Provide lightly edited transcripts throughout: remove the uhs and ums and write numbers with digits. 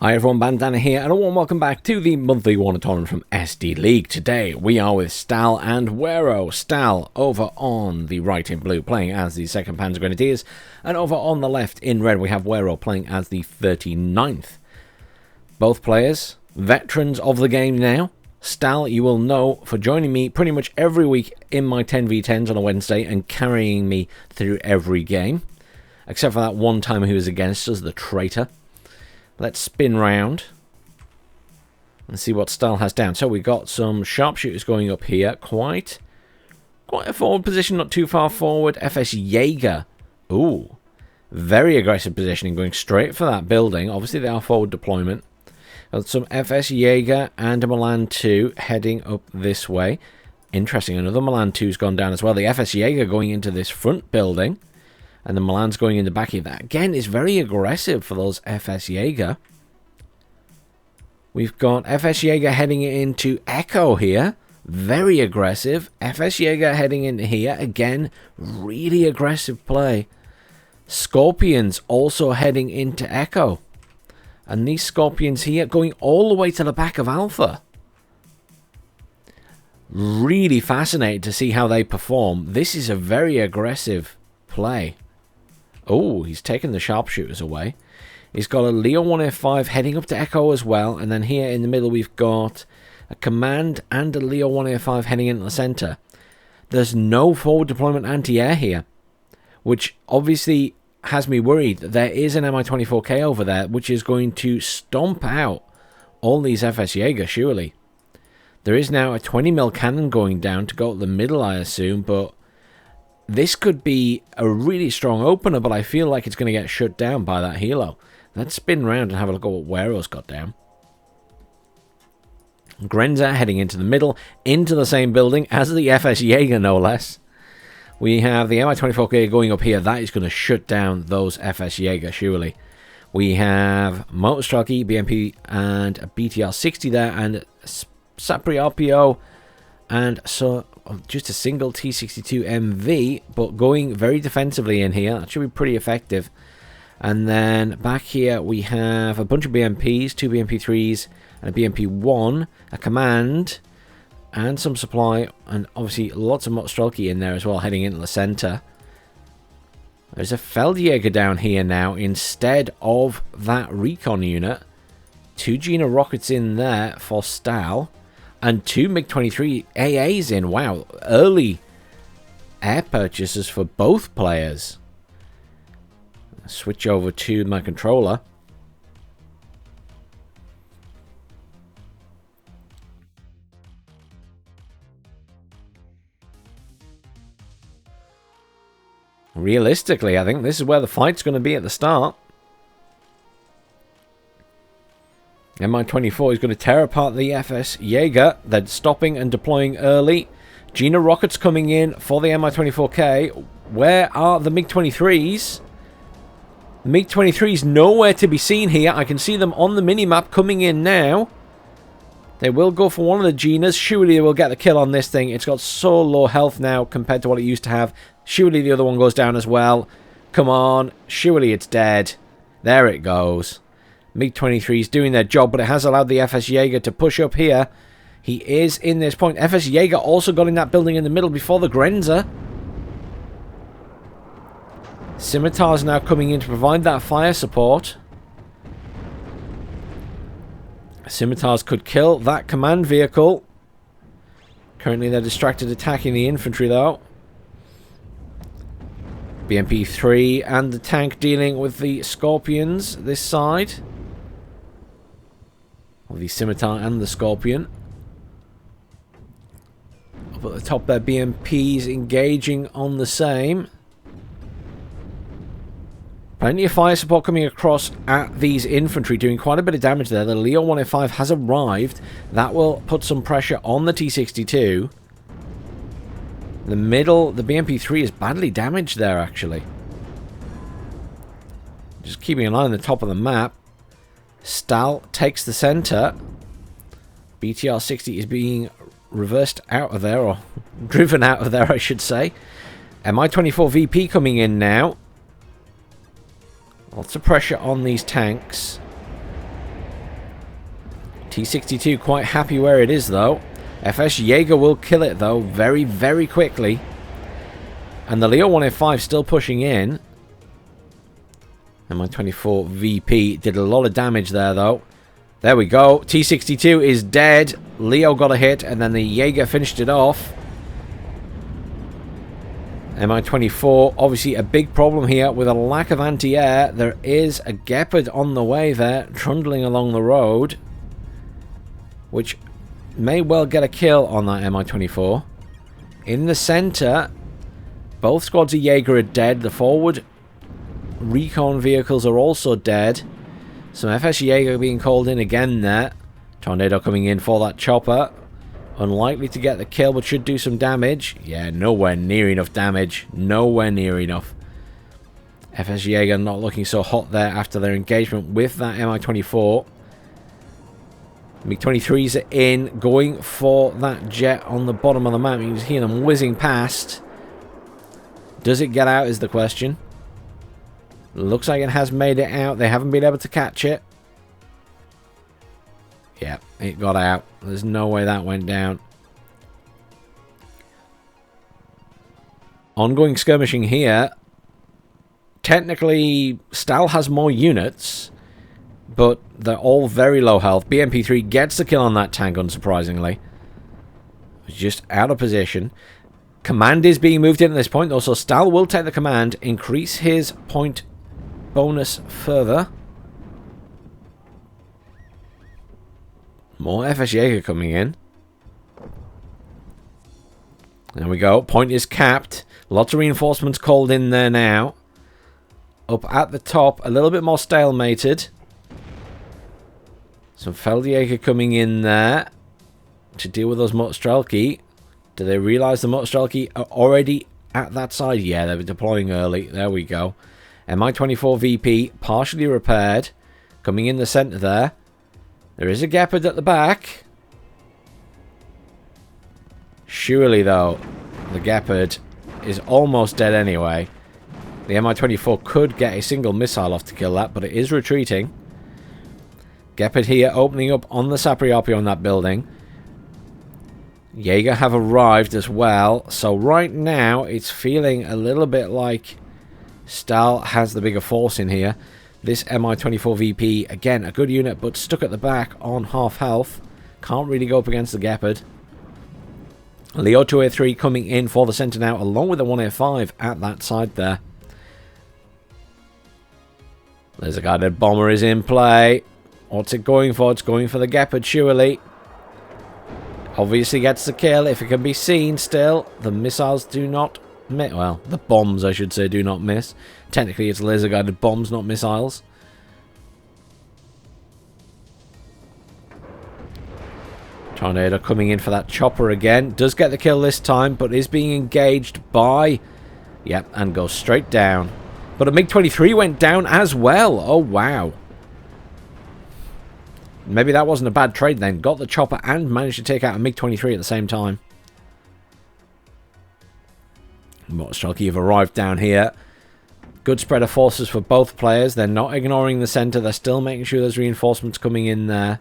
Hi everyone, Bandanner here, and a warm welcome back to the monthly WARNO tournament from SD League. Today we are with Stahl and Wero. Stal over on the right in blue playing as the 2nd Panzer Grenadiers, and over on the left in red we have Wero playing as the 39th. Both players, veterans of the game now. Stal, you will know for joining me pretty much every week in my 10v10s on a Wednesday and carrying me through every game. Except for that one time he was against us, the traitor. Let's spin round and see what Stal has down. So we've got some sharpshooters going up here. Quite a forward position, not too far forward. FS Jaeger. Ooh, very aggressive positioning, going straight for that building. Obviously they are forward deployment. Got some FS Jaeger and a Milan 2 heading up this way. Interesting, another Milan 2's gone down as well. The FS Jaeger going into this front building. And the Milan's going in the back here. That, again, is very aggressive for those FS Jaeger. We've got FS Jaeger heading into Echo here. Very aggressive. FS Jaeger heading into here. Again, really aggressive play. Scorpions also heading into Echo. And these Scorpions here going all the way to the back of Alpha. Really fascinated to see how they perform. This is a very aggressive play. Oh, he's taken the sharpshooters away. He's got a Leo 1F5 heading up to Echo as well. And then here in the middle we've got a Command and a Leo 1F5 heading into the center. There's no forward deployment anti-air here, which obviously has me worried. There is an Mi-24K over there, which is going to stomp out all these FS Jaeger, surely. There is now a 20mm cannon going down to go up the middle, I assume, but this could be a really strong opener, but I feel like it's going to get shut down by that helo. Let's spin around and have a look at what Wero's got down. Grenza heading into the middle, into the same building as the FS Jaeger, no less. We have the Mi-24K going up here. That is going to shut down those FS Jaeger, surely. We have Motorstrelky, BMP, and a BTR-60 there, and Sapri RPO, and so just a single T62 MV, but going very defensively in here. That should be pretty effective. And then back here we have a bunch of BMPs, 2 BMP3s and a BMP1, a Command, and some supply, and obviously lots of Motorstrelky in there as well, heading into the center. There's a Feldjäger down here now instead of that recon unit. 2 Gina rockets in there for Stal. And 2 MiG-23 AAs in. Wow, early air purchases for both players. Switch over to my controller. Realistically, I think this is where the fight's going to be at the start. Mi-24 is going to tear apart the FS Jaeger. They're stopping and deploying early. Gina rockets coming in for the Mi-24K. Where are the MiG-23s? The MiG-23s nowhere to be seen here. I can see them on the minimap coming in now. They will go for one of the Ginas. Surely they will get the kill on this thing. It's got so low health now compared to what it used to have. Surely the other one goes down as well. Come on. Surely it's dead. There it goes. MiG-23 is doing their job, but it has allowed the FS Jaeger to push up here. He is in this point. FS Jaeger also got in that building in the middle before the Grenza. Scimitars now coming in to provide that fire support. Scimitars could kill that command vehicle. Currently they're distracted attacking the infantry though. BMP-3 and the tank dealing with the Scorpions this side. Or the Scimitar and the Scorpion. Up at the top there, BMPs engaging on the same. Plenty of fire support coming across at these infantry, doing quite a bit of damage there. The Leo 1F5 has arrived. That will put some pressure on the T62. The middle, the BMP-3 is badly damaged there, actually. Just keeping an eye on the top of the map. Stal takes the center. BTR-60 is being reversed out of there, or driven out of there, I should say. Mi-24 VP coming in now. Lots of pressure on these tanks. T62 quite happy where it is, though. FS Jaeger will kill it, though, very, very quickly. And the Leo 1F5 still pushing in. And my 24 VP did a lot of damage there, though. There we go. T62 is dead. Leo got a hit, and then the Jaeger finished it off. Mi-24, obviously a big problem here with a lack of anti-air. There is a Gepard on the way there, trundling along the road, which may well get a kill on that Mi-24. In the center, both squads of Jaeger are dead. The forward recon vehicles are also dead. Some FS Jaeger being called in again there. Tornado coming in for that chopper. Unlikely to get the kill, but should do some damage. Yeah, nowhere near enough damage. Nowhere near enough. FS Jaeger not looking so hot there after their engagement with that Mi-24. MiG-23s are in, going for that jet on the bottom of the map. You can hear them whizzing past. Does it get out is the question. Looks like it has made it out. They haven't been able to catch it. Yeah, it got out. There's no way that went down. Ongoing skirmishing here. Technically, Stal has more units, but they're all very low health. BMP3 gets the kill on that tank, unsurprisingly. It's just out of position. Command is being moved in at this point, though, so Stal will take the command, increase his point bonus further. More FS Jaeger coming in. There we go. Point is capped. Lots of reinforcements called in there now. Up at the top, a little bit more stalemated. Some Feldjäger coming in there to deal with those Motorstrelki. Do they realize the Motorstrelki are already at that side? Yeah, they were deploying early. There we go. Mi-24 VP partially repaired. Coming in the center there. There is a Gepard at the back. Surely, though, the Gepard is almost dead anyway. The Mi-24 could get a single missile off to kill that, but it is retreating. Gepard here opening up on the Sapriapi on that building. Jaeger have arrived as well. So right now, it's feeling a little bit like Stal has the bigger force in here. This Mi-24 VP, again, a good unit, but stuck at the back on half health. Can't really go up against the Gepard. Leo 2A3 coming in for the center now, along with the 1A5 at that side there. There's a guided bomber is in play. What's it going for? It's going for the Gepard, surely. Obviously gets the kill if it can be seen still. The missiles do not miss. Well, the bombs, I should say, do not miss. Technically, it's laser-guided bombs, not missiles. Tornado coming in for that chopper again. Does get the kill this time, but is being engaged by... Yep, and goes straight down. But a MiG-23 went down as well. Oh, wow. Maybe that wasn't a bad trade then. Got the chopper and managed to take out a MiG-23 at the same time. Motorstrelki have arrived down here. Good spread of forces for both players. They're not ignoring the center. They're still making sure there's reinforcements coming in there.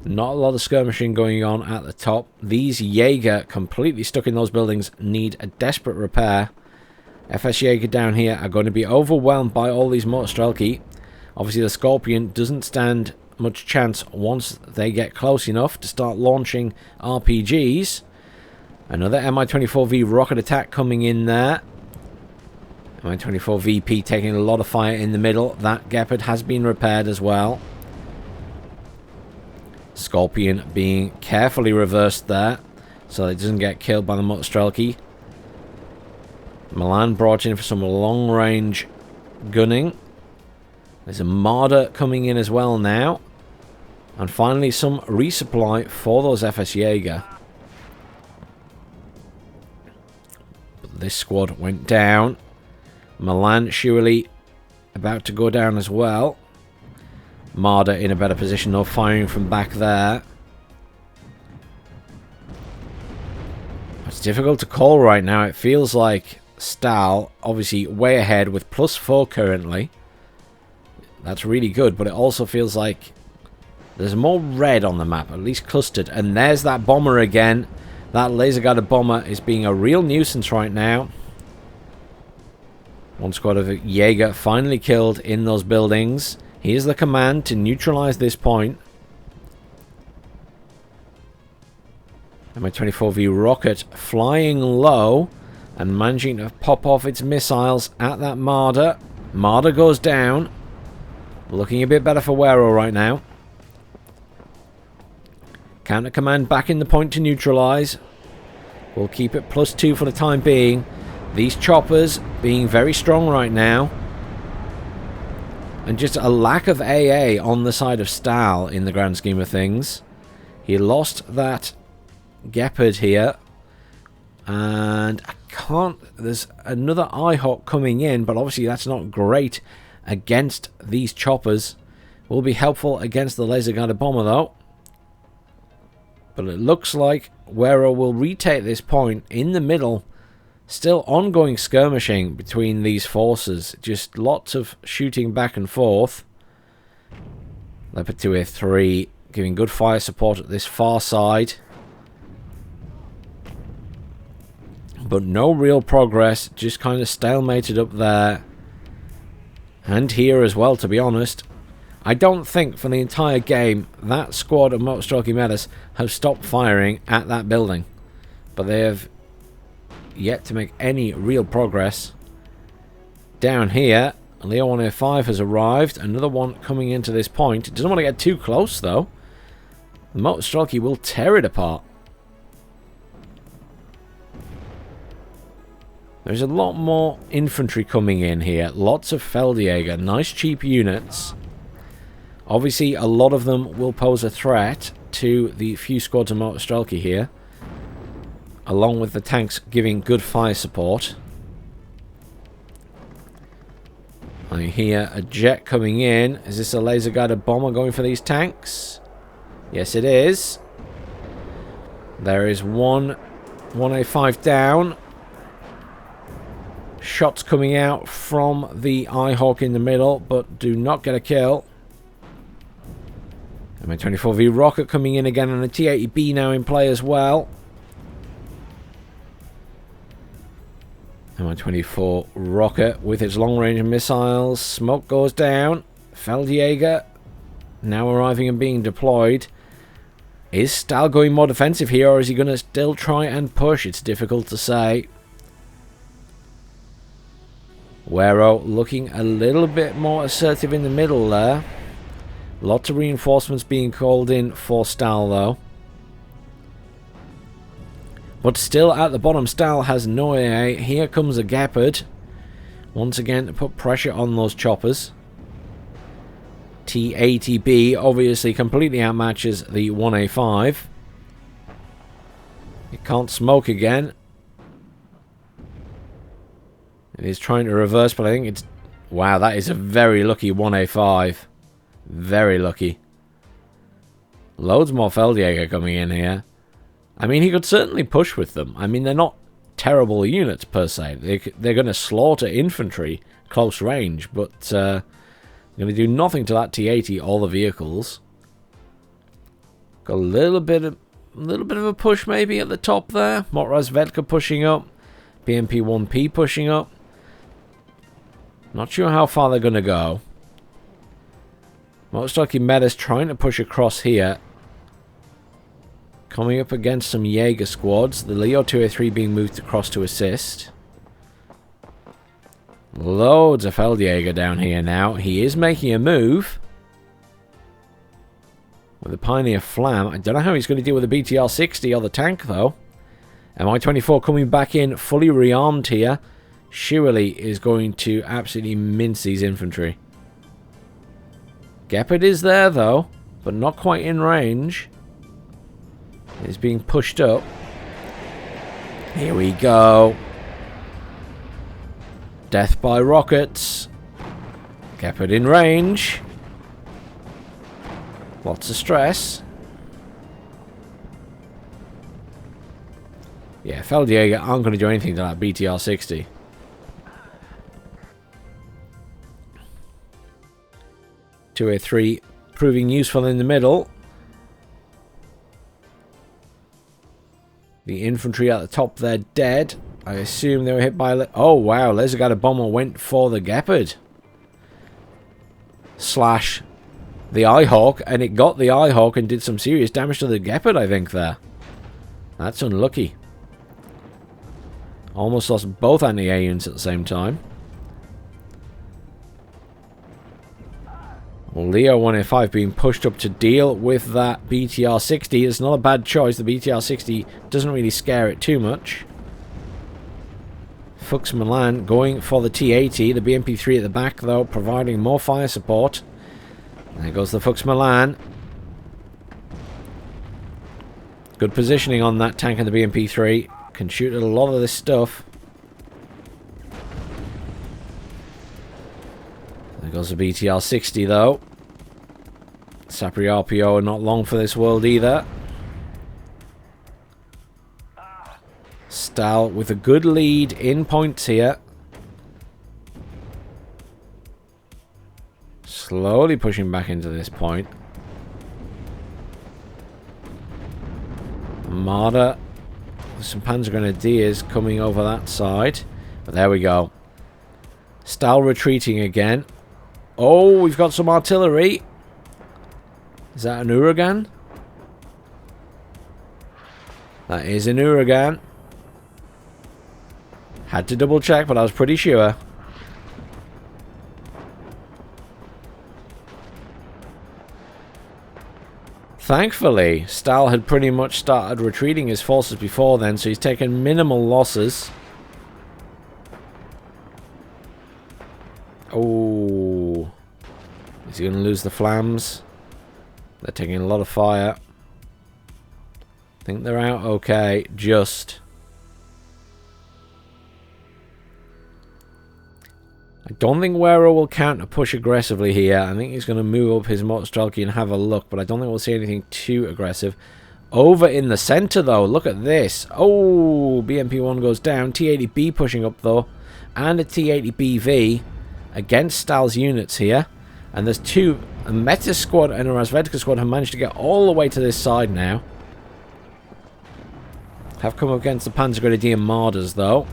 Not a lot of skirmishing going on at the top. These Jaeger, completely stuck in those buildings, need a desperate repair. FS Jaeger down here are going to be overwhelmed by all these Motorstrelki. Obviously, the Scorpion doesn't stand much chance once they get close enough to start launching RPGs. Another Mi-24V rocket attack coming in there. Mi-24 VP taking a lot of fire in the middle. That Gepard has been repaired as well. Scorpion being carefully reversed there, so it doesn't get killed by the Motorstrelki. Milan brought in for some long-range gunning. There's a Marder coming in as well now. And finally some resupply for those FS Jaeger. But this squad went down. Milan surely about to go down as well. Marder in a better position though, firing from back there. It's difficult to call right now. It feels like Stal, obviously way ahead with +4 currently. That's really good, but it also feels like there's more red on the map, at least clustered. And there's that bomber again. That laser-guided bomber is being a real nuisance right now. One squad of Jaeger finally killed in those buildings. Here's the command to neutralize this point. And my 24V rocket flying low and managing to pop off its missiles at that Marder. Marder goes down. Looking a bit better for Wero right now. Counter command back in the point to neutralize. We'll keep it +2 for the time being. These choppers being very strong right now. And just a lack of AA on the side of Stal in the grand scheme of things. He lost that Gepard here. And I can't... There's another IHawk coming in, but obviously that's not great against these choppers. Will be helpful against the laser-guided bomber, though. But it looks like Wero will retake this point in the middle. Still ongoing skirmishing between these forces. Just lots of shooting back and forth. Leopard 2A3 giving good fire support at this far side. But no real progress. Just kind of stalemated up there. And here as well, to be honest. I don't think for the entire game that squad of motor Metas have stopped firing at that building. But they have yet to make any real progress. Down here, Leo 105 has arrived. Another one coming into this point. It doesn't want to get too close though. The motor will tear it apart. There's a lot more infantry coming in here. Lots of Feldjäger. Nice cheap units. Obviously, a lot of them will pose a threat to the few squads of Motorstrelki here. Along with the tanks giving good fire support. I hear a jet coming in. Is this a laser-guided bomber going for these tanks? Yes, it is. There is one 1A5 down. Shots coming out from the IHawk in the middle, but do not get a kill. And my 24V rocket coming in again, and the T-80B now in play as well. And my 24 rocket with its long-range missiles. Smoke goes down. Feldjäger now arriving and being deployed. Is Stal going more defensive here, or is he going to still try and push? It's difficult to say. Wero looking a little bit more assertive in the middle there. Lots of reinforcements being called in for Stal though. But still at the bottom, Stal has no AA. Here comes a Gepard. Once again to put pressure on those choppers. T-80B obviously completely outmatches the 1A5. It can't smoke again. It is trying to reverse, but I think it's... Wow, that is a very lucky 1A5. Very lucky. Loads more Feldjäger coming in here. I mean, he could certainly push with them. I mean, they're not terrible units per se. They're going to slaughter infantry close range, but going to do nothing to that T-80 or the vehicles. Got a little bit of a push maybe at the top there. Motorized Vedka pushing up. BMP-1P pushing up. Not sure how far they're going to go. Motorstocky Metas trying to push across here. Coming up against some Jaeger squads. The Leo 2A3 being moved across to assist. Loads of Feldjäger down here now. He is making a move. With the Pioneer Flam. I don't know how he's going to deal with the BTR-60 or the tank though. MI-24 coming back in fully rearmed here. Surely is going to absolutely mince these infantry. Gepard is there though, but not quite in range. He's being pushed up. Here we go. Death by rockets. Gepard in range. Lots of stress. Yeah, Feldjäger aren't going to do anything to that BTR-60. 2A3 proving useful in the middle. The infantry at the top, they're dead. I assume they were hit by... Oh, wow. Laser Guided Bomber went for the Gepard. Slash the Eyehawk. And it got the Eyehawk and did some serious damage to the Gepard, I think, there. That's unlucky. Almost lost both anti-air units at the same time. Well, Leo 1A5 being pushed up to deal with that BTR-60. It's not a bad choice. The BTR-60 doesn't really scare it too much. Fuchs Milan going for the T-80. The BMP-3 at the back, though, providing more fire support. There goes the Fuchs Milan. Good positioning on that tank and the BMP-3. Can shoot at a lot of this stuff. There goes the BTR-60, though. Sapri RPO are not long for this world either. Stal with a good lead in points here. Slowly pushing back into this point. Marder with some Panzer Grenadiers coming over that side. But there we go. Stal retreating again. Oh, we've got some artillery. Is that an Uragan? That is an Uragan. Had to double check, but I was pretty sure. Thankfully, Stal had pretty much started retreating his forces before then, so he's taken minimal losses. Oh. Is he going to lose the flams? They're taking a lot of fire. I think they're out okay. Just. I don't think Wero will counter push aggressively here. I think he's going to move up his Motostrelki and have a look, but I don't think we'll see anything too aggressive. Over in the center, though, look at this. Oh, BMP-1 goes down. T-80B pushing up, though, and a T-80BV against Stal's units here. And there's two, a Meta squad and a Razvedka squad have managed to get all the way to this side now. Have come up against the Panzer Grenadier Marders, though.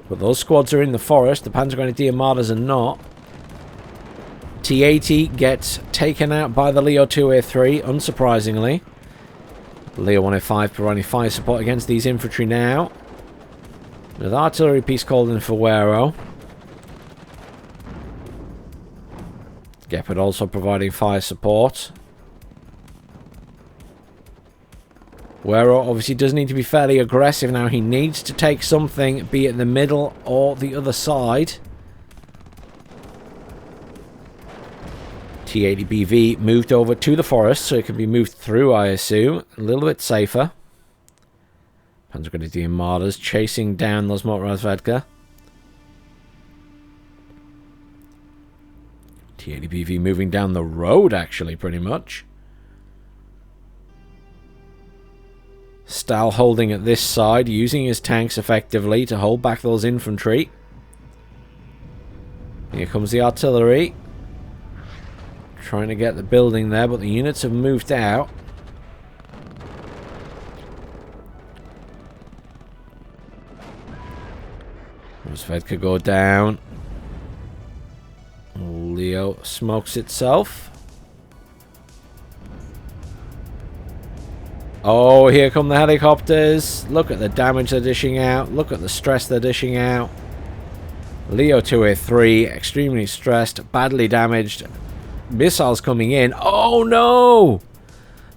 But those squads are in the forest. The Panzer Grenadier Marders are not. T-80 gets taken out by the Leo 2A3, unsurprisingly. Leo 1A5 providing fire support against these infantry now. With artillery piece called in for Wero. Gepard also providing fire support. Wero obviously does need to be fairly aggressive now. He needs to take something, be it the middle or the other side. T-80BV moved over to the forest, so it can be moved through, I assume. A little bit safer. Panzer Grenadier Marders chasing down those Motorized Vodka. T-80BV moving down the road, actually, pretty much. Stal holding at this side, using his tanks effectively to hold back those infantry. Here comes the artillery. Trying to get the building there, but the units have moved out. Svedka go down. Leo smokes itself. Oh, here come the helicopters. Look at the damage they're dishing out. Look at the stress they're dishing out. Leo 2A3, extremely stressed, badly damaged. Missiles coming in. Oh no!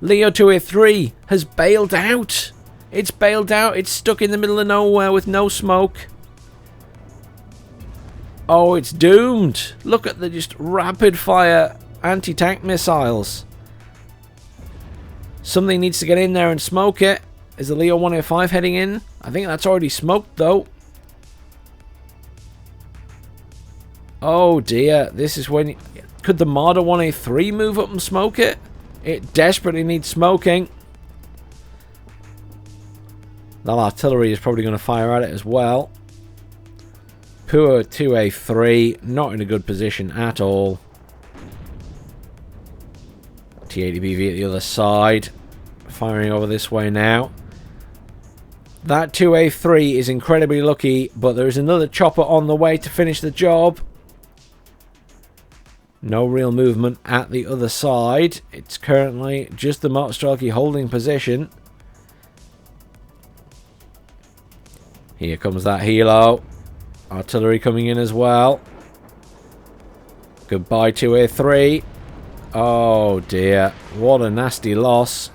Leo 2A3 has bailed out. It's bailed out. It's stuck in the middle of nowhere with no smoke. Oh, it's doomed. Look at the just rapid fire anti-tank missiles. Something needs to get in there and smoke it. Is the Leo 1A5 heading in? I think that's already smoked, though. Oh, dear. This is when... Could the Marder 1A3 move up and smoke it? It desperately needs smoking. That artillery is probably going to fire at it as well. Poor 2A3, not in a good position at all. T80BV at the other side, firing over this way now. That 2A3 is incredibly lucky, but there is another chopper on the way to finish the job. No real movement at the other side. It's currently just the Motorstrelky holding position. Here comes that helo. Artillery coming in as well. Goodbye 2A3. Oh dear, what a nasty loss.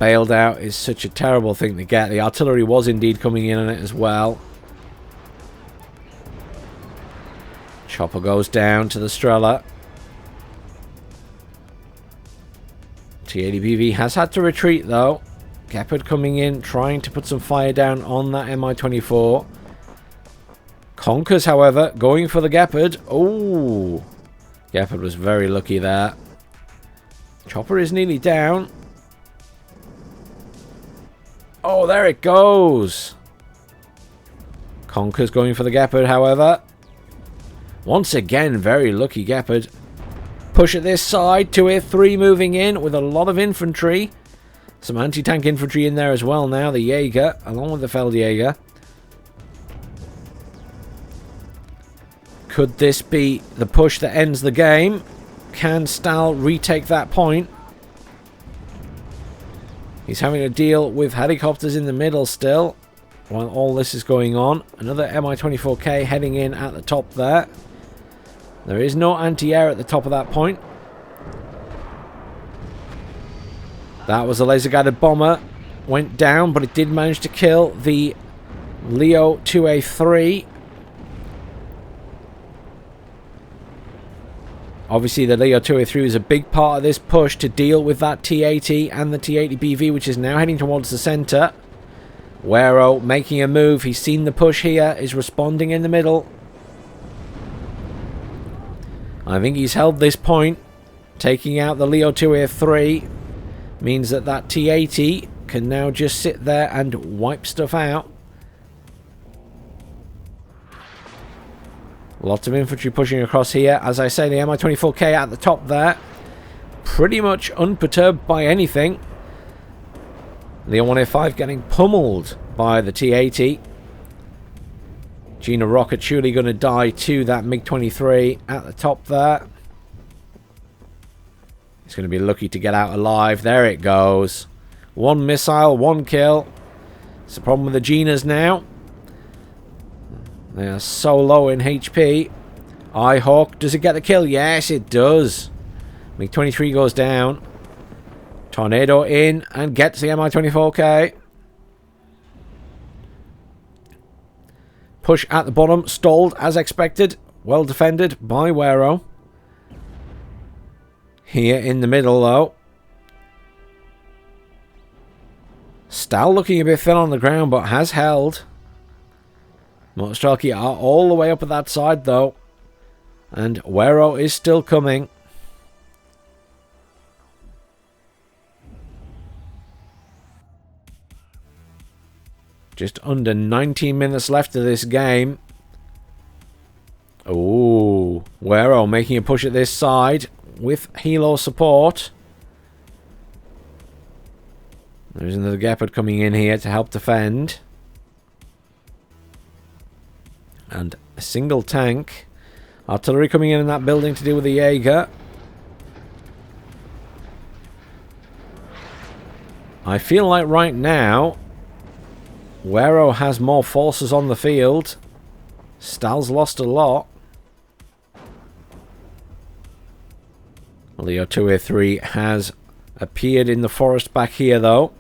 Bailed out is such a terrible thing to get. The artillery was indeed coming in on it as well. Chopper goes down to the Strela. T80BV has had to retreat though. Gepard coming in, trying to put some fire down on that Mi-24. Conkers, however, going for the Gepard. Oh, Gepard was very lucky there. Chopper is nearly down. Oh, there it goes. Conkers going for the Gepard, however. Once again, very lucky Gepard. Push at this side. 2A3 moving in with a lot of infantry. Some anti-tank infantry in there as well now. The Jaeger, along with the Feldjäger. Could this be the push that ends the game? Can Stal retake that point? He's having to deal with helicopters in the middle still, while all this is going on. Another Mi-24K heading in at the top there. There is no anti-air at the top of that point. That was a laser-guided bomber. Went down, but it did manage to kill the Leo 2A3. Obviously, the Leo 2A3 is a big part of this push to deal with that T80 and the T80BV, which is now heading towards the center. Wero making a move. He's seen the push here, is responding in the middle. I think he's held this point. Taking out the Leo 2A3 means that that T80 can now just sit there and wipe stuff out. Lots of infantry pushing across here. As I say, the Mi-24K at the top there. Pretty much unperturbed by anything. The 1A5 getting pummeled by the T80. Gina Rocket surely going to die to that MiG-23 at the top there. He's going to be lucky to get out alive. There it goes. One missile, one kill. It's the problem with the Ginas now. They are so low in HP. Hawk, does it get the kill? Yes, it does. MiG-23 goes down. Tornado in and gets the Mi-24K. Push at the bottom, stalled as expected. Well defended by Wero. Here in the middle though. Stal looking a bit thin on the ground, but has held. Motorstrelky are all the way up at that side though. And Wero is still coming. Just under 19 minutes left of this game. Ooh, Wero making a push at this side with helo support. There's another Gepard coming in here to help defend. And a single tank. Artillery coming in that building to deal with the Jaeger. I feel like right now Wero has more forces on the field. Stal's lost a lot. Leo 2A3 has appeared in the forest back here though.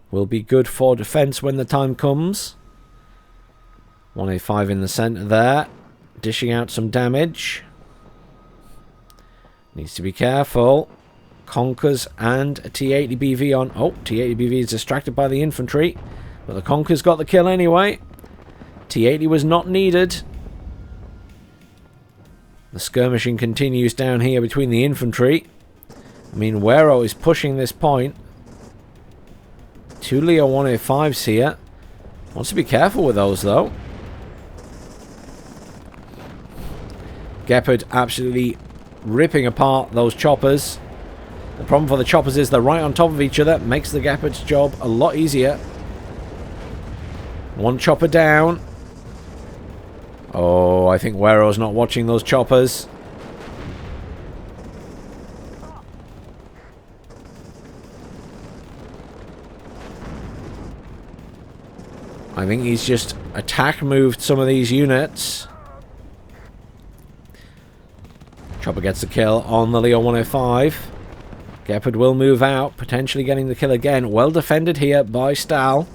Will be good for defense when the time comes. 1A5 in the center there. Dishing out some damage. Needs to be careful. Conkers and a T80BV on. Oh, T80BV is distracted by the infantry. But the Conkers got the kill anyway. T80 was not needed. The skirmishing continues down here between the infantry. I mean, Wero is pushing this point. Two Leo 1A5s here. Wants to be careful with those, though. Gepard absolutely ripping apart those choppers. The problem for the choppers is they're right on top of each other. Makes the Gepard's job a lot easier. One chopper down. Oh, I think Wero's not watching those choppers. I think he's just attack moved some of these units. Chopper gets the kill on the Leo 105. Gepard will move out, potentially getting the kill again. Well defended here by Stal.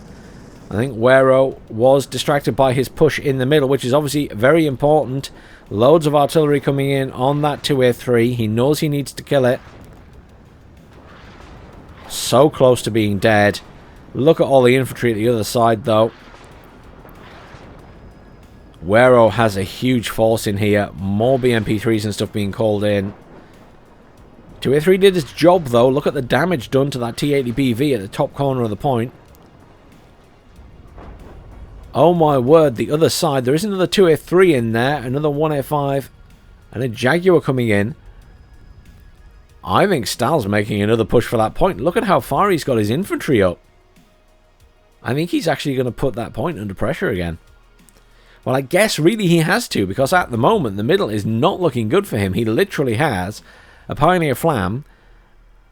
I think Wero was distracted by his push in the middle, which is obviously very important. Loads of artillery coming in on that 2A3. He knows he needs to kill it. So close to being dead. Look at all the infantry at the other side, though. Wero has a huge force in here. More BMP3s and stuff being called in. 2A3 did its job, though. Look at the damage done to that T80BV at the top corner of the point. Oh my word, the other side. There is another 2A3 in there. Another 1A5. And a Jaguar coming in. I think Stal's making another push for that point. Look at how far he's got his infantry up. I think he's actually going to put that point under pressure again. Well, I guess really he has to, because at the moment the middle is not looking good for him. He literally has a Pioneer Flam,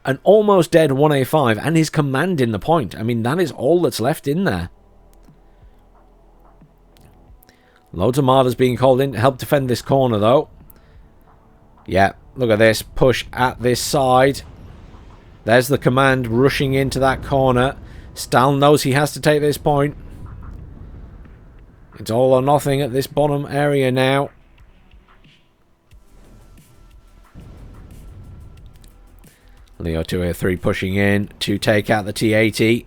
an almost dead 1A5, and his command in the point. I mean, that is all that's left in there. Loads of Martyrs being called in to help defend this corner, though. Yeah, look at this. Push at this side. There's the command rushing into that corner. Stal knows he has to take this point. It's all or nothing at this bottom area now. Leo 2A3 pushing in to take out the T80.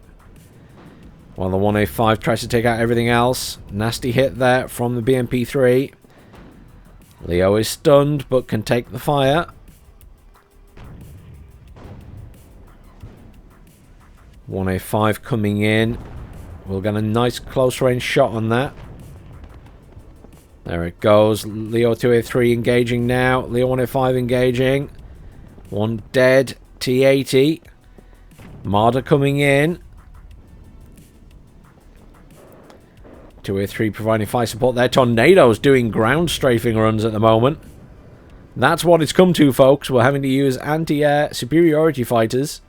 While the 1A5 tries to take out everything else. Nasty hit there from the BMP3. Leo is stunned but can take the fire. 1A5 coming in. We'll get a nice close range shot on that. There it goes. Leo 2A3 engaging now. Leo 1A5 engaging. One dead. T80. Marder coming in. 2A3 providing fire support there. Tornado's doing ground strafing runs at the moment. That's what it's come to, folks. We're having to use anti-air superiority fighters.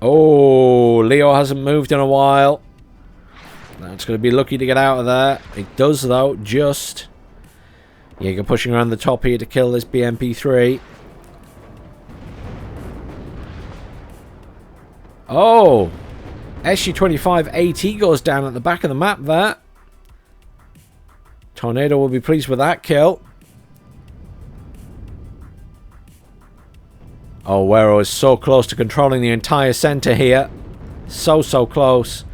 Oh, Leo hasn't moved in a while. That's going to be lucky to get out of there. It does, though, just. Jaeger pushing around the top here to kill this BMP3. Oh! SU-25 AT goes down at the back of the map there. Tornado will be pleased with that kill. Oh, Wero is so close to controlling the entire center here. So close.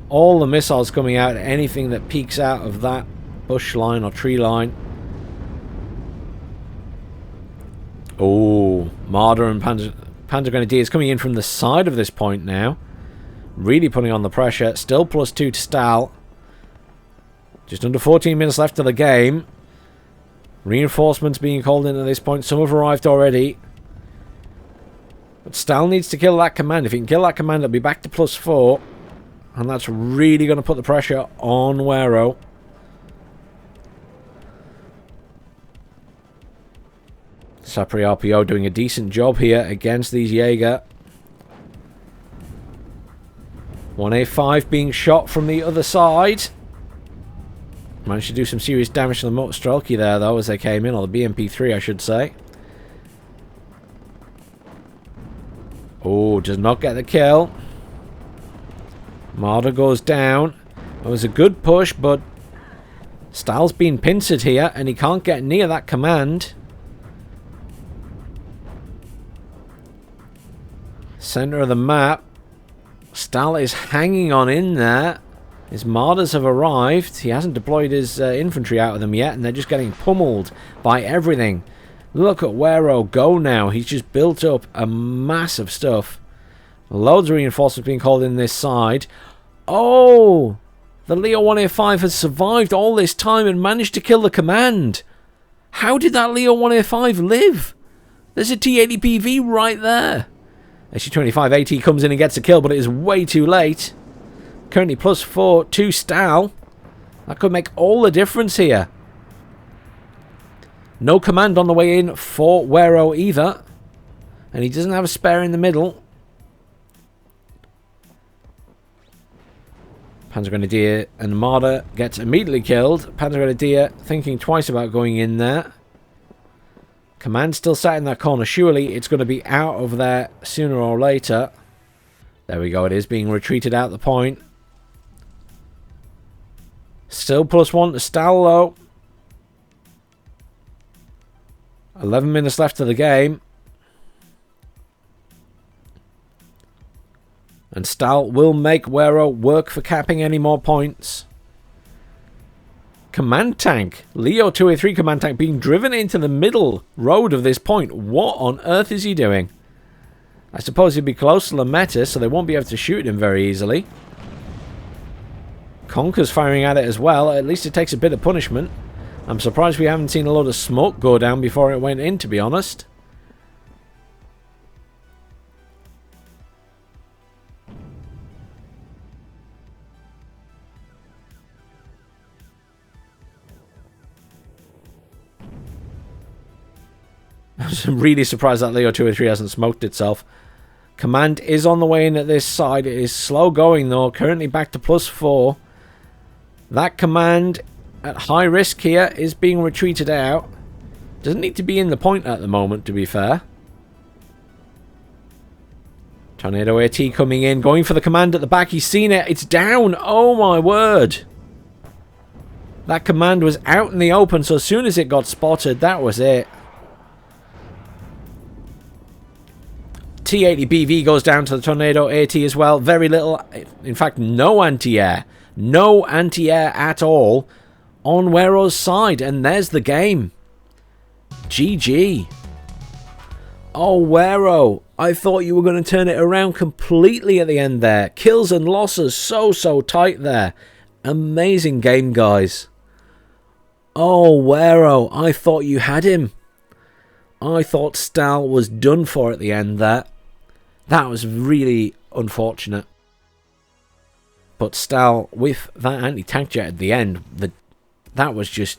All the missiles coming out, anything that peeks out of that bush line or tree line. Oh, Marder and Panzer Grenadiers coming in from the side of this point now. Really putting on the pressure. Still +2 to Stal. Just under 14 minutes left of the game. Reinforcements being called in at this point. Some have arrived already. But Stal needs to kill that command. If he can kill that command, it'll be back to +4. And that's really going to put the pressure on Wero. Sapri RPO doing a decent job here against these Jaeger. 1A5 being shot from the other side. Managed to do some serious damage to the motor Strelky there, though, as they came in. Or the BMP3, I should say. Oh, does not get the kill. Marder goes down. It was a good push, but Stal's been pincered here, and he can't get near that command. Center of the map. Stal is hanging on in there. His Marders have arrived. He hasn't deployed his infantry out of them yet, and they're just getting pummeled by everything. Look at Wero go now. He's just built up a mass of stuff. Loads of reinforcements being called in this side. Oh! The Leo 1A5 has survived all this time and managed to kill the command. How did that Leo 1A5 live? There's a T80PV right there. SU-25 AT comes in and gets a kill, but it is way too late. Currently +4 to Stal. That could make all the difference here. No command on the way in for Wero either. And he doesn't have a spare in the middle. Panzer Grenadier and Marder gets immediately killed. Panzer Grenadier thinking twice about going in there. Command still sat in that corner. Surely it's going to be out of there sooner or later. There we go. It is being retreated out the point. Still +1 to Stal though. 11 minutes left of the game. And Stal will make Wero work for capping any more points. Command tank. Leo 2A3 command tank being driven into the middle road of this point. What on earth is he doing? I suppose he'd be close to the meta, so they won't be able to shoot him very easily. Conker's firing at it as well. At least it takes a bit of punishment. I'm surprised we haven't seen a lot of smoke go down before it went in, to be honest. I'm really surprised that Leo 203 hasn't smoked itself. Command is on the way in at this side. It is slow going though. Currently back to +4. That command at high risk here is being retreated out. Doesn't need to be in the point at the moment, to be fair. Tornado AT coming in. Going for the command at the back. He's seen it. It's down. Oh my word. That command was out in the open, so as soon as it got spotted, that was it. T80BV goes down to the Tornado AT as well. Very little, in fact, no anti-air. No anti-air at all on Wero's side. And there's the game. GG. Oh, Wero. I thought you were going to turn it around completely at the end there. Kills and losses so tight there. Amazing game, guys. Oh, Wero. I thought you had him. I thought Stal was done for at the end there. That was really unfortunate. But Stal, with that anti-tank jet at the end, that was just,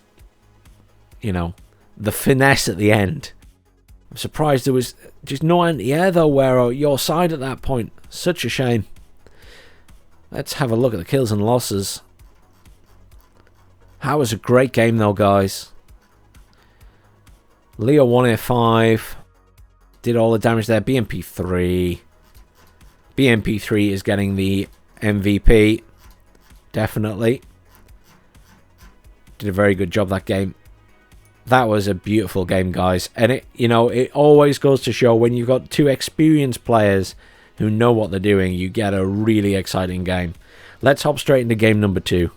you know, the finesse at the end. I'm surprised there was just no anti-air though, Wero. Your side at that point. Such a shame. Let's have a look at the kills and losses. That was a great game though, guys. Leo 1A5 did all the damage there. BMP3. BMP3 is getting the MVP. Definitely. Did a very good job that game. That was a beautiful game, guys. And it, you know, it always goes to show when you've got two experienced players who know what they're doing, you get a really exciting game. Let's hop straight into game number 2.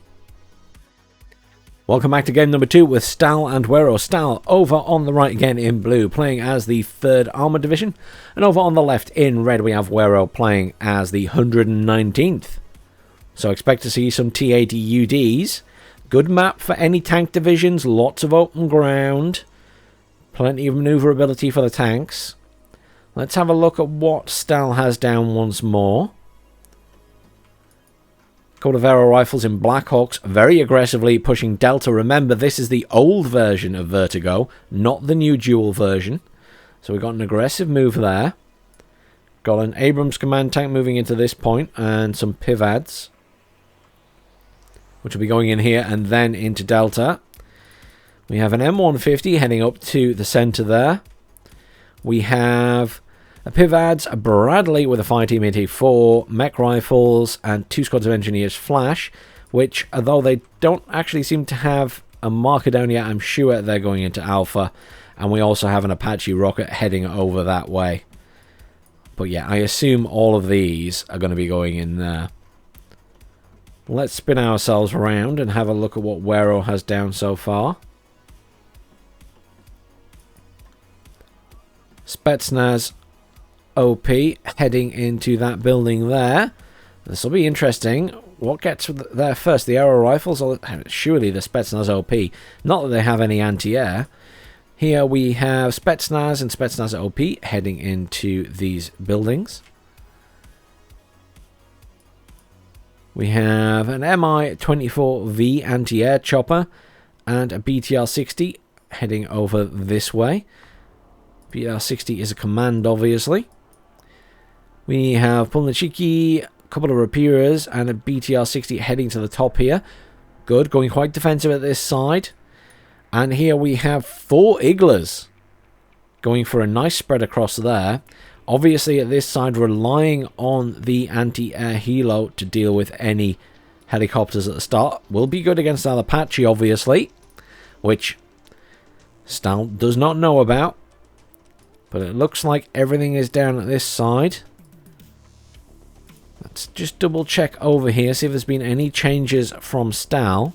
Welcome back to game number 2 with Stahl and Wero. Stal over on the right again in blue, playing as the 3rd Armoured Division. And over on the left in red, we have Wero playing as the 119th. So expect to see some T80 UDs. Good map for any tank divisions. Lots of open ground. Plenty of maneuverability for the tanks. Let's have a look at what Stal has down once more. Cordovero rifles in Blackhawks, very aggressively pushing Delta. Remember, this is the old version of Vertigo, not the new dual version. So we got an aggressive move there. Got an Abrams command tank moving into this point, and some Pivads, which will be going in here and then into Delta. We have an M150 heading up to the center there. We have a Pivads, a Bradley with a fireteam AT4, mech rifles, and 2 squads of engineers flash, which, although they don't actually seem to have a marker down yet, I'm sure they're going into Alpha. And we also have an Apache rocket heading over that way. But yeah, I assume all of these are going to be going in there. Let's spin ourselves around and have a look at what Wero has down so far. Spetsnaz OP heading into that building there. This will be interesting. What gets there first? The aero rifles? Or surely the Spetsnaz OP. Not that they have any anti-air. Here we have Spetsnaz and Spetsnaz OP heading into these buildings. We have an Mi-24V anti-air chopper and a BTR-60 heading over this way. BTR-60 is a command, obviously. We have Pulnachiki, a couple of Rapiras, and a BTR-60 heading to the top here. Good, going quite defensive at this side. And here we have 4 Iglas going for a nice spread across there. Obviously at this side relying on the anti-air helo to deal with any helicopters at the start. Will be good against our Apache, obviously, which Stal does not know about. But it looks like everything is down at this side. Let's just double check over here, see if there's been any changes from Stal.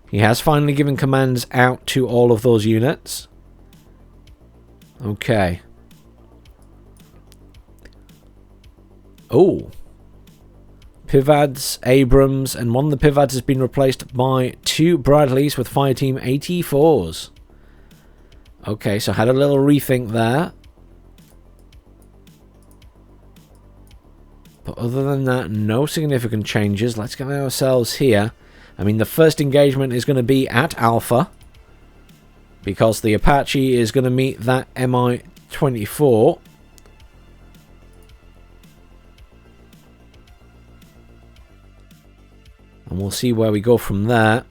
He has finally given commands out to all of those units. Okay. Oh. Pivads, Abrams, and one of the Pivads has been replaced by 2 Bradleys with Fireteam 84s. Okay, so had a little rethink there. But other than that, no significant changes. Let's get ourselves here. I mean, the first engagement is going to be at Alpha, because the Apache is going to meet that Mi-24. And we'll see where we go from there.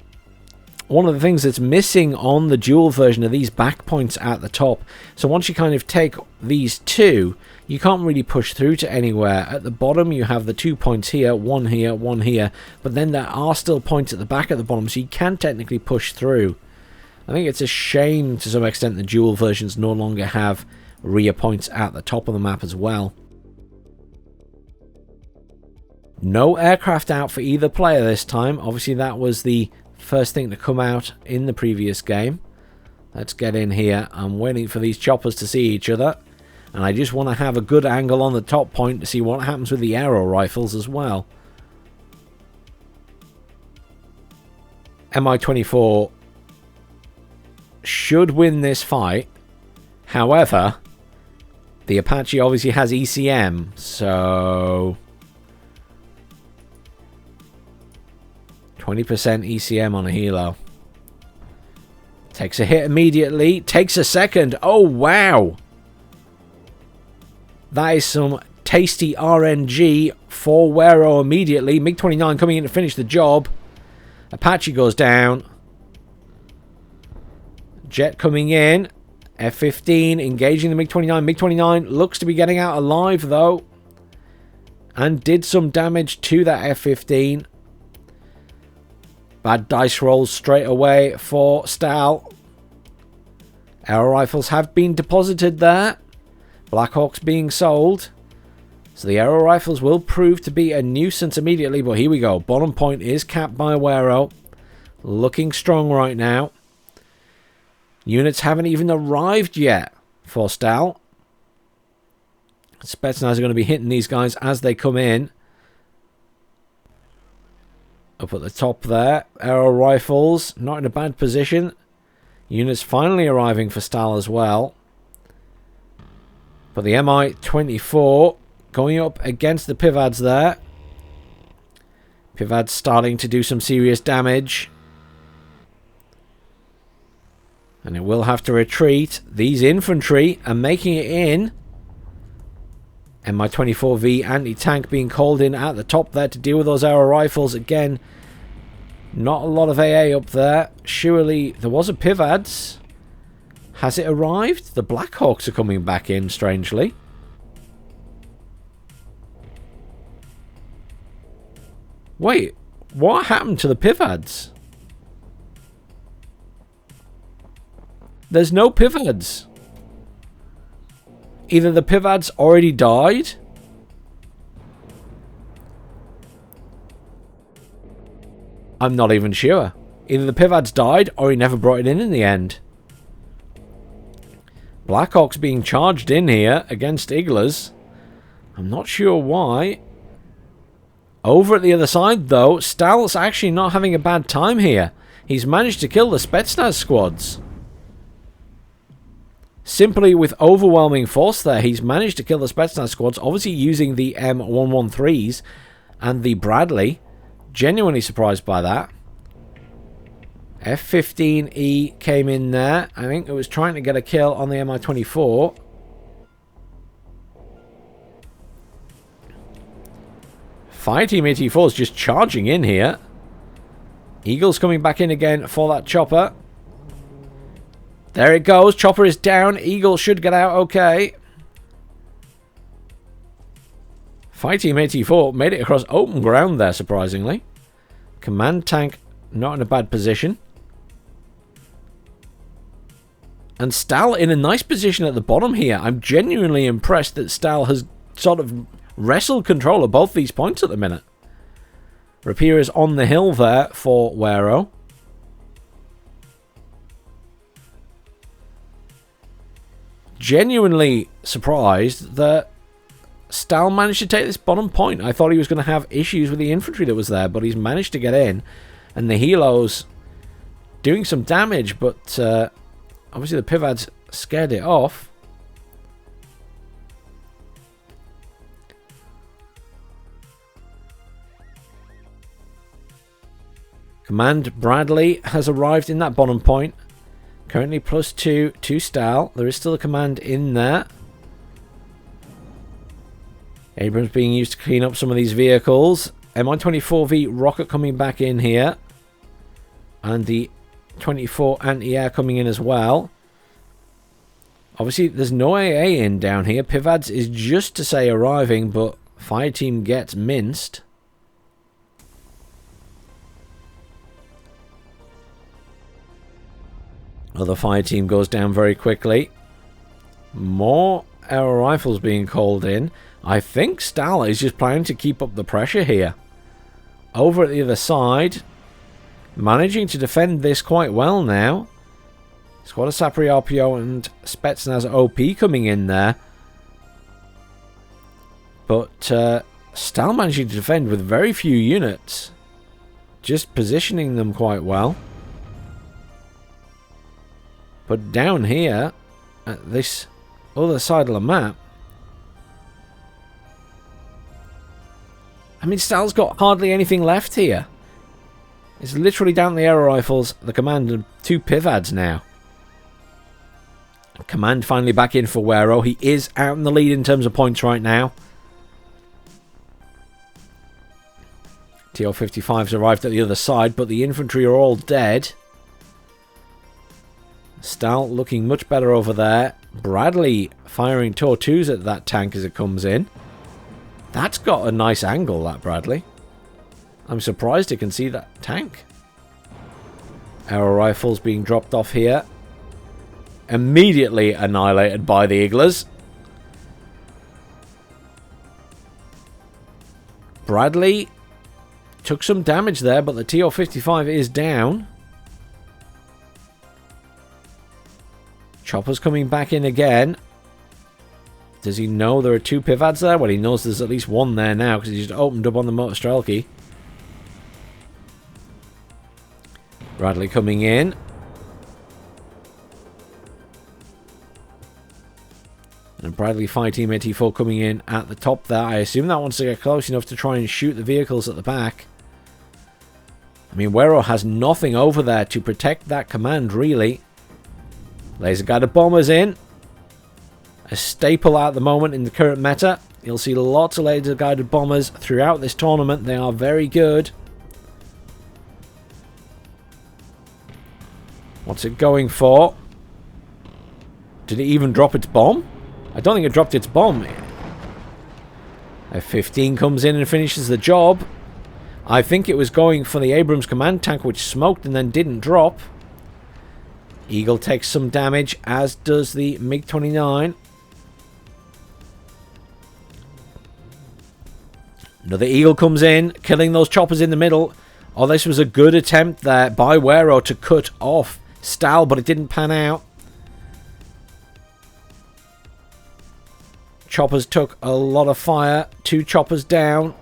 One of the things that's missing on the dual version are these back points at the top. So once you kind of take these 2, you can't really push through to anywhere. At the bottom you have the 2 points here, one here, one here. But then there are still points at the back at the bottom, so you can technically push through. I think it's a shame to some extent the dual versions no longer have rear points at the top of the map as well. No aircraft out for either player this time. Obviously that was the first thing to come out in the previous game. Let's get in here. I'm waiting for these choppers to see each other. And I just want to have a good angle on the top point to see what happens with the aero rifles as well. Mi-24 should win this fight. However, the Apache obviously has ECM, so 20% ECM on a helo. Takes a hit immediately. Takes a second. Oh, wow. That is some tasty RNG for Wero immediately. MiG-29 coming in to finish the job. Apache goes down. Jet coming in. F-15 engaging the MiG-29. MiG-29 looks to be getting out alive, though. And did some damage to that F-15. Bad dice rolls straight away for Stal. Aero rifles have been deposited there. Blackhawks being sold. So the aero rifles will prove to be a nuisance immediately. But here we go. Bottom point is capped by Wero. Looking strong right now. Units haven't even arrived yet for Stal. Spetsnaz are going to be hitting these guys as they come in. Up at the top there. Aero rifles. Not in a bad position. Units finally arriving for Stal as well. But the Mi-24 going up against the Pivads there. Pivads starting to do some serious damage. And it will have to retreat. These infantry are making it in. Mi-24V anti-tank being called in at the top there to deal with those aero rifles. Again, not a lot of AA up there. Surely there was a Pivads. Has it arrived? The Blackhawks are coming back in, strangely. Wait, what happened to the Pivads? There's no Pivads. Either the Pivads already died. I'm not even sure. Either the Pivads died or he never brought it in the end. Blackhawk's being charged in here against Iglas. I'm not sure why. Over at the other side, though, Stal's actually not having a bad time here. He's managed to kill the Spetsnaz squads. Simply with overwhelming force there, he's managed to kill the Spetsnaz squads, obviously using the M113s and the Bradley. Genuinely surprised by that. F-15E came in there. I think it was trying to get a kill on the Mi-24. Fireteam 84 is just charging in here. Eagle's coming back in again for that chopper. There it goes. Chopper is down. Eagle should get out okay. Fireteam 84 made it across open ground there, surprisingly. Command tank not in a bad position. And Stal in a nice position at the bottom here. I'm genuinely impressed that Stal has sort of wrestled control of both these points at the minute. Rapier is on the hill there for Wero. Genuinely surprised that Stal managed to take this bottom point. I thought he was going to have issues with the infantry that was there, but he's managed to get in. And the helos doing some damage, but obviously the Pivads scared it off. Command Bradley has arrived in that bottom point. Currently +2 to Stal. There is still a command in there. Abrams being used to clean up some of these vehicles. Mi-24V rocket coming back in here. And the 24 anti-air coming in as well. Obviously, there's no AA in down here. Pivads is just to say arriving, but Fireteam gets minced. Other Fireteam goes down very quickly. More air rifles being called in. I think Stal is just planning to keep up the pressure here. Over at the other side, managing to defend this quite well now. Squad of Sapri RPO and Spetsnaz OP coming in there. But Stal managing to defend with very few units. Just positioning them quite well. But down here, at this other side of the map, I mean, Stal's got hardly anything left here. It's literally down the air rifles, the command, and 2 Pivads now. Command finally back in for Wero. He is out in the lead in terms of points right now. TO-55's arrived at the other side, but the infantry are all dead. Stal looking much better over there. Bradley firing Tortus at that tank as it comes in. That's got a nice angle, that Bradley. I'm surprised it can see that tank. Arrow rifles being dropped off here. Immediately annihilated by the Iglas. Bradley took some damage there, but the TO-55 is down. Chopper's coming back in again. Does he know there are 2 Pivads there? Well, he knows there's at least one there now because he just opened up on the motor Strelky. Bradley coming in. And Bradley Fireteam 84 coming in at the top there. I assume that wants to get close enough to try and shoot the vehicles at the back. I mean, Wero has nothing over there to protect that command, really. Laser guided bombers in. A staple at the moment in the current meta. You'll see lots of laser guided bombers throughout this tournament. They are very good. What's it going for? Did it even drop its bomb? I don't think it dropped its bomb. F-15 comes in and finishes the job. I think it was going for the Abrams command tank, which smoked and then didn't drop. Eagle takes some damage, as does the MiG-29. Another Eagle comes in, killing those choppers in the middle. Oh, this was a good attempt there by Wero to cut off Stal, but it didn't pan out. Choppers took a lot of fire. 2 choppers down.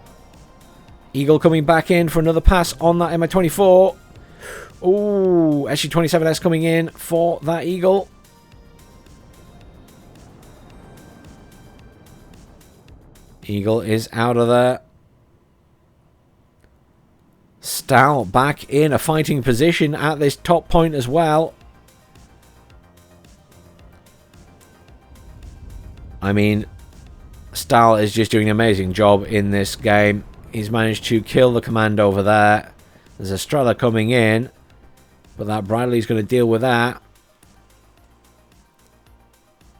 Eagle coming back in for another pass on that MI-24. Ooh, SG-27S coming in for that Eagle. Eagle is out of there. Stal back in a fighting position at this top point as well. I mean, Stal is just doing an amazing job in this game. He's managed to kill the command over there. There's a Strela coming in, but that Bradley's going to deal with that.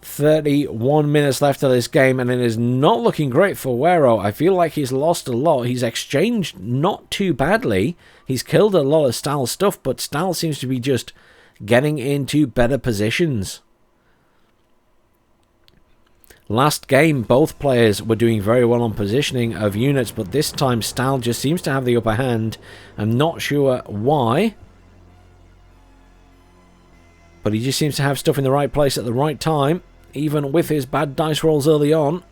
31 minutes left of this game, and it is not looking great for Wero. I feel like he's lost a lot. He's exchanged not too badly. He's killed a lot of Stahl stuff, but Stahl seems to be just getting into better positions. Last game, both players were doing very well on positioning of units, but this time Stahl just seems to have the upper hand. I'm not sure why, but he just seems to have stuff in the right place at the right time, even with his bad dice rolls early on.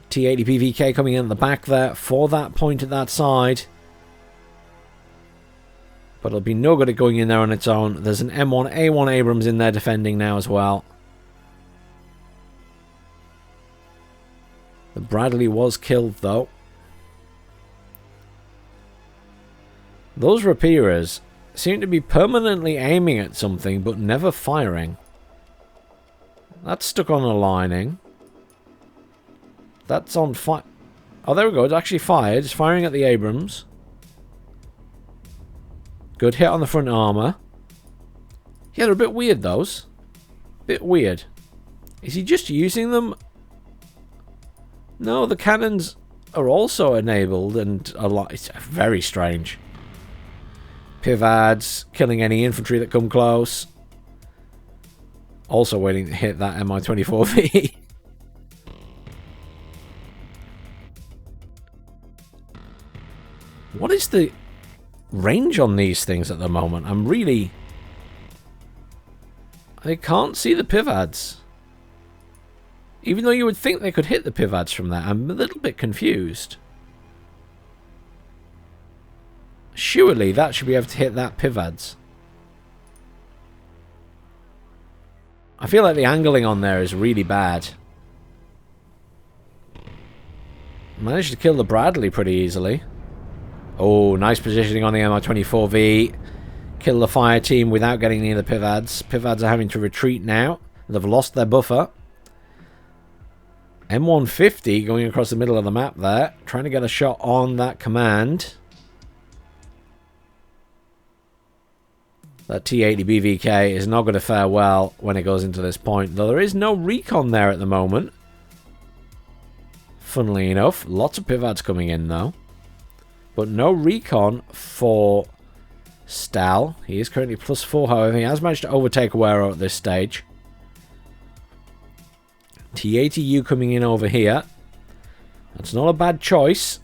T80 PVK coming in at the back there for that point at that side. But it'll be no good at going in there on its own. There's an M1A1 Abrams in there defending now as well. The Bradley was killed though. Those Rapiers seem to be permanently aiming at something but never firing. That's stuck on a lining. That's on fire. Oh, there we go. It's actually fired. It's firing at the Abrams. Good hit on the front armor. Yeah, they're a bit weird, those. Bit weird. Is he just using them? No, the cannons are also enabled and a lot. It's very strange. Pivads, killing any infantry that come close. Also waiting to hit that Mi-24V. What is the range on these things at the moment? I'm really... I can't see the Pivads. Even though you would think they could hit the Pivads from that, I'm a little bit confused. Surely that should be able to hit that Pivads. I feel like the angling on there is really bad. Managed to kill the Bradley pretty easily. Oh, nice positioning on the Mi-24V. Kill the fire team without getting near the Pivads. Pivads are having to retreat now. They've lost their buffer. M150 going across the middle of the map there. Trying to get a shot on that command. That T80 BVK is not going to fare well when it goes into this point. Though there is no recon there at the moment. Funnily enough. Lots of Pivads coming in though. But no recon for Stal. He is currently +4, however. He has managed to overtake Wero at this stage. T80U coming in over here. That's not a bad choice.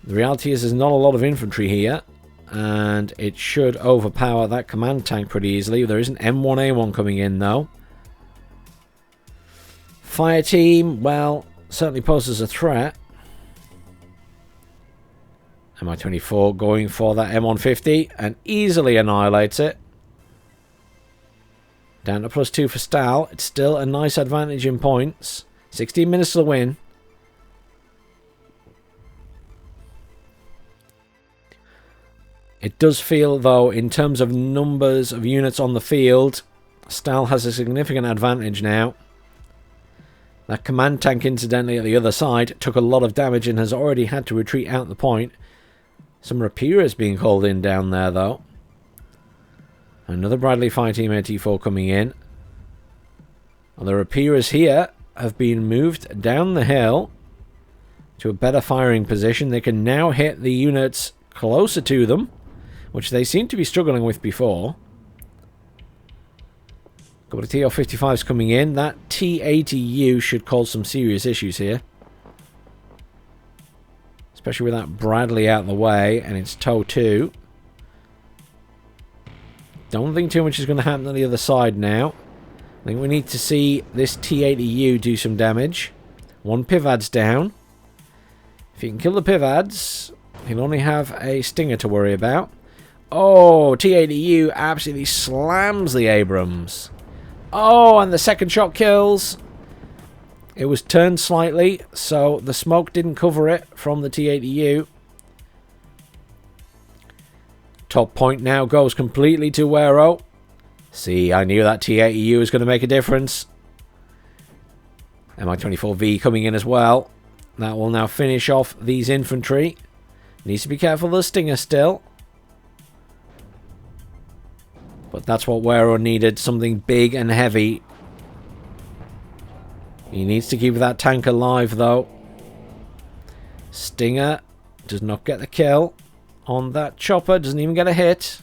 The reality is there's not a lot of infantry here. And it should overpower that command tank pretty easily. There is an M1A1 coming in though. Fire team, well, certainly poses a threat. Mi-24 going for that M150 and easily annihilates it. Down to +2 for Stal. It's still a nice advantage in points. 16 minutes to the win. It does feel, though, in terms of numbers of units on the field, Stal has a significant advantage now. That command tank, incidentally, at the other side, took a lot of damage and has already had to retreat out the point. Some Rapiers being called in down there, though. Another Bradley Fire Team AT4 coming in. And the Rapiers here have been moved down the hill to a better firing position. They can now hit the units closer to them, which they seem to be struggling with before. A couple of TR-55s coming in. That T-80U should cause some serious issues here. Especially with that Bradley out of the way, and it's tow 2. Don't think too much is going to happen on the other side now. I think we need to see this T80U do some damage. One Pivad's down. If he can kill the Pivads, he'll only have a Stinger to worry about. Oh, T80U absolutely slams the Abrams. Oh, and the second shot kills. It was turned slightly, so the smoke didn't cover it from the T80U. Top point now goes completely to Wero. See, I knew that T80U was going to make a difference. Mi-24V coming in as well. That will now finish off these infantry. Needs to be careful of the Stinger still. But that's what Wero needed. Something big and heavy. He needs to keep that tank alive though. Stinger does not get the kill on that chopper. Doesn't even get a hit.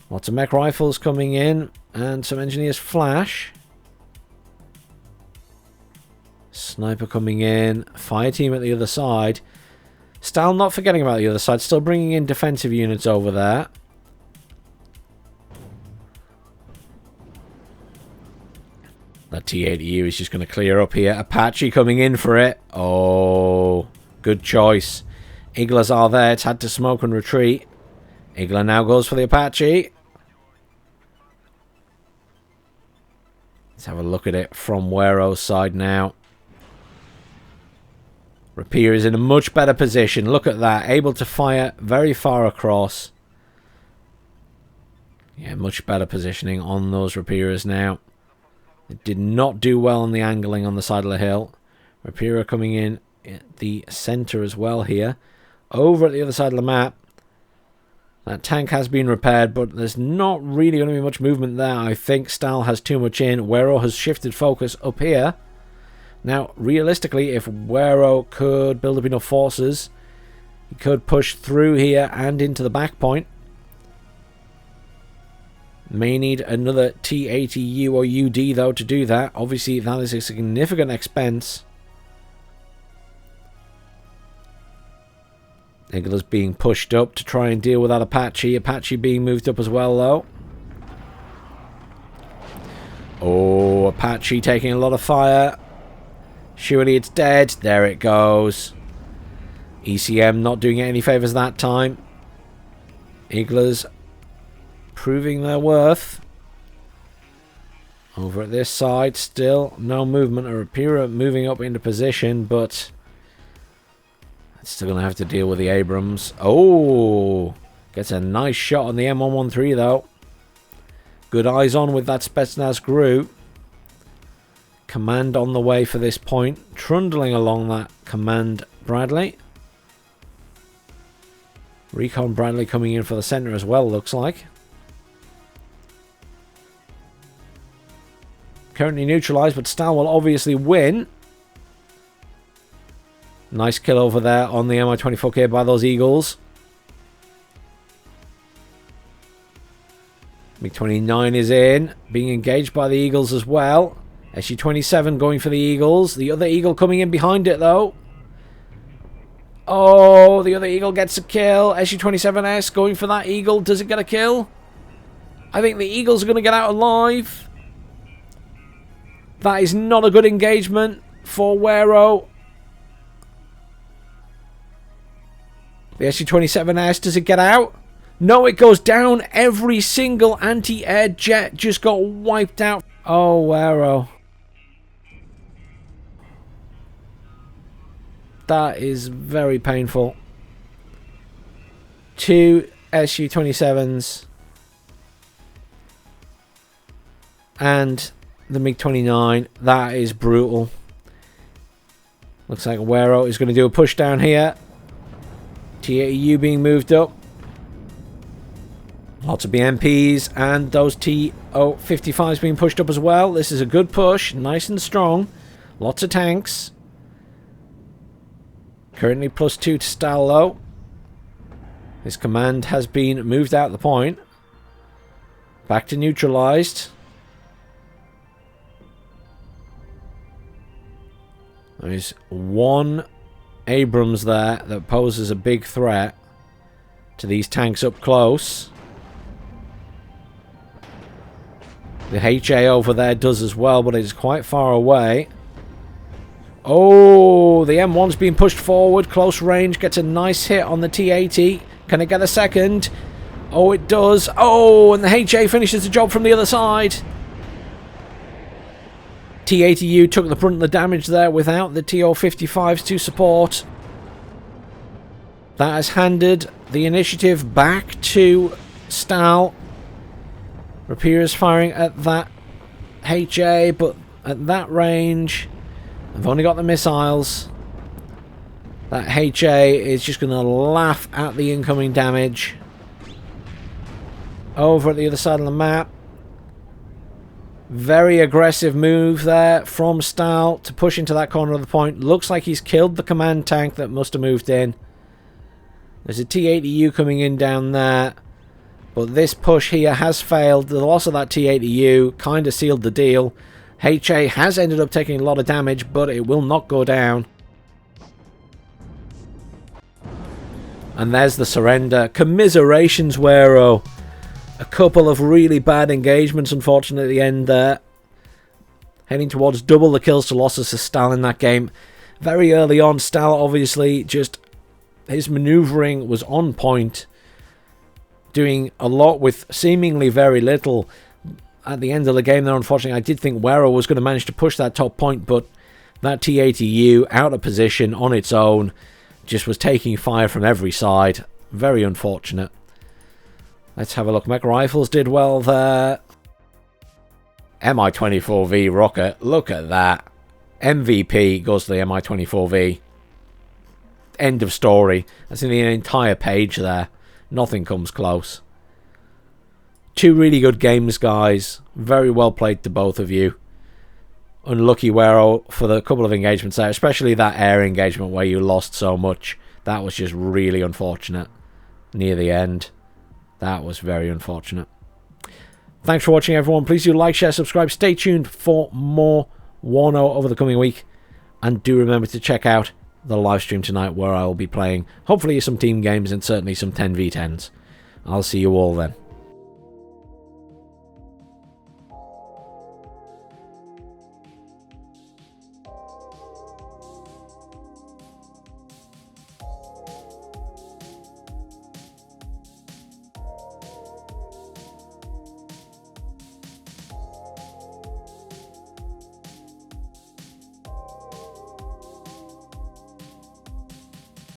Lots of mech rifles coming in. And some engineers flash. Sniper coming in. Fire team at the other side. Stal not forgetting about the other side. Still bringing in defensive units over there. That T80U is just going to clear up here. Apache coming in for it. Oh, good choice. Iglas are there. It's had to smoke and retreat. Igla now goes for the Apache. Let's have a look at it from Wero's side now. Rapier is in a much better position. Look at that. Able to fire very far across. Yeah, much better positioning on those Rapiers now. It did not do well on the angling on the side of the hill. Rapier coming in at the center as well here. Over at the other side of the map. That tank has been repaired, but there's not really going to be much movement there. I think Stal has too much in. Wero has shifted focus up here. Now, realistically, if Wero could build up enough forces, he could push through here and into the back point. May need another T80U or UD, though, to do that. Obviously, that is a significant expense. Igla's being pushed up to try and deal with that Apache. Apache being moved up as well, though. Oh, Apache taking a lot of fire. Surely it's dead. There it goes. ECM not doing it any favours that time. Igla's proving their worth. Over at this side, still no movement. Arapira moving up into position, but it's still going to have to deal with the Abrams. Oh, gets a nice shot on the M113 though. Good eyes on with that Spetsnaz group. Command on the way for this point. Trundling along that command Bradley. Recon Bradley coming in for the center as well, looks like. Currently neutralized, but Stal will obviously win. Nice kill over there on the Mi-24K by those Eagles. MiG-29 is in, being engaged by the Eagles as well. SU-27 going for the Eagles. The other Eagle coming in behind it, though. Oh, the other Eagle gets a kill. SU-27S going for that Eagle. Does it get a kill? I think the Eagles are going to get out alive. That is not a good engagement for Wero. The SU-27S, does it get out? No, it goes down. Every single anti-air jet just got wiped out. Oh, Wero. That is very painful. 2 SU-27s. And the MiG-29. That is brutal. Looks like Wero is going to do a push down here. T80U being moved up. Lots of BMPs and those T-55s being pushed up as well. This is a good push. Nice and strong. Lots of tanks. Currently +2 to Stal though. His command has been moved out the point. Back to neutralized. There's one Abrams there that poses a big threat to these tanks up close. The HA over there does as well, but it's quite far away. Oh, the M1's being pushed forward. Close range. Gets a nice hit on the T80. Can it get a second? Oh, it does. Oh, and the HA finishes the job from the other side. T80U took the brunt of the damage there without the TO55s to support. That has handed the initiative back to Stal. Rapira's firing at that HA, but at that range, I've only got the missiles. That HA is just going to laugh at the incoming damage. Over at the other side of the map. Very aggressive move there from Stal to push into that corner of the point. Looks like he's killed the command tank that must have moved in. There's a T80U coming in down there. But this push here has failed. The loss of that T80U kind of sealed the deal. HA has ended up taking a lot of damage, but it will not go down. And there's the surrender. Commiserations, Wero. A couple of really bad engagements, unfortunately, at the end there. Heading towards double the kills to losses to Stal in that game. Very early on, Stal obviously just... his maneuvering was on point. Doing a lot with seemingly very little. At the end of the game there, unfortunately, I did think Wero was going to manage to push that top point, but that T80U out of position on its own just was taking fire from every side. Very unfortunate. Let's have a look. Mech Rifles did well there. Mi-24V rocket. Look at that. MVP goes to the Mi-24V. End of story. That's in the entire page there. Nothing comes close. Two really good games, guys. Very well played to both of you. Unlucky Wero for the couple of engagements there, especially that air engagement where you lost so much. That was just really unfortunate near the end. That was very unfortunate. Thanks for watching, everyone. Please do like, share, subscribe. Stay tuned for more WARNO over the coming week. And do remember to check out the live stream tonight where I will be playing hopefully some team games and certainly some 10v10s. I'll see you all then.